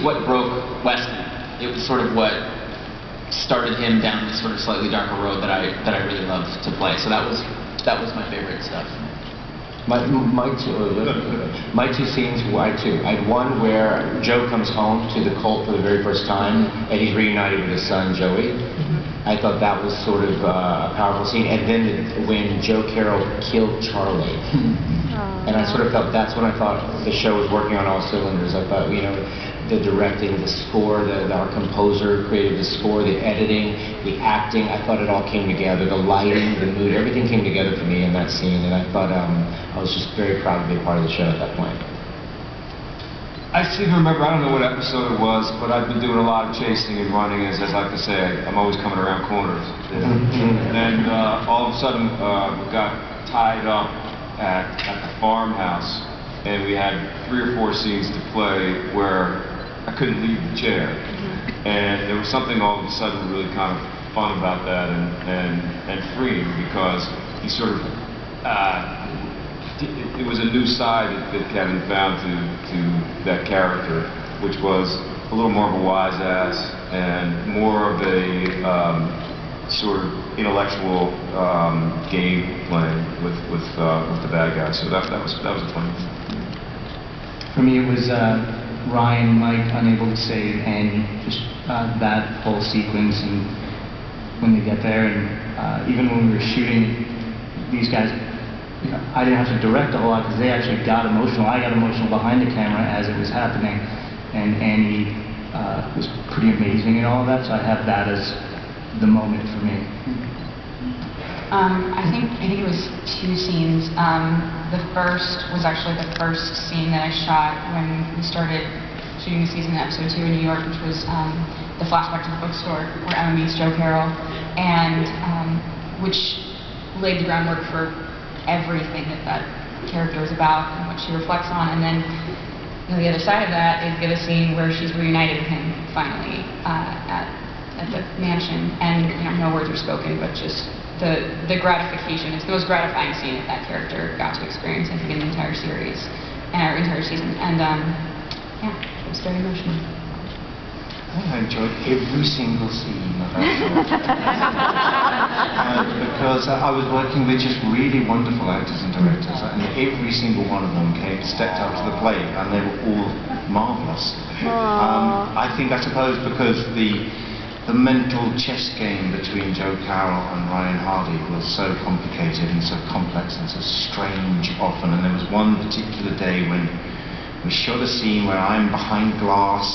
What broke Weston. It was sort of what started him down this sort of slightly darker road that I really loved to play. So that was my favorite stuff. My two scenes were I had one where Joe comes home to the cult for the very first time, and he's reunited with his son Joey. I thought that was sort of a powerful scene. And then when Joe Carroll killed Charlie, and I sort of felt that's when I thought the show was working on all cylinders. I thought, you know, the directing, the score, our composer created the score, the editing, the acting. I thought it all came together. The lighting, the mood, everything came together for me in that scene. And I thought I was just very proud to be a part of the show at that point. I seem to remember, I don't know what episode it was, but I've been doing a lot of chasing and running, as I like to say. I'm always coming around corners. And all of a sudden, we got tied up at the farmhouse, and we had 3 or 4 scenes to play where I couldn't leave the chair. And there was something all of a sudden really kind of fun about that and freeing, because he sort of, it was a new side that Kevin found to that character, which was a little more of a wise ass and more of a sort of intellectual game playing with the bad guy. So that was a fun one. For me, it was Ryan, Mike unable to save Annie. Just that whole sequence, and when they get there, and even when we were shooting, these guys. You know, I didn't have to direct a whole lot because they actually got emotional. I got emotional behind the camera as it was happening, and Annie was pretty amazing in all of that. So I have that as the moment for me. I think it was 2 scenes. The first was actually the first scene that I shot when we started shooting the season, episode 2 in New York, which was the flashback to the bookstore where Emma meets Joe Carroll, and which laid the groundwork for everything that character is about and what she reflects on. And then, you know, the other side of that is get a scene where she's reunited with him finally at the mansion, and you know, no words are spoken, but just the gratification. It's the most gratifying scene that character got to experience, I think, in the entire series and our entire season. And yeah, it was very emotional. I enjoyed every single scene of that show. Because I was working with just really wonderful actors and directors, and every single one of them stepped up to the plate, and they were all marvellous. I suppose because the mental chess game between Joe Carroll and Ryan Hardy was so complicated and so complex and so strange often, and there was one particular day when we shot a scene where I'm behind glass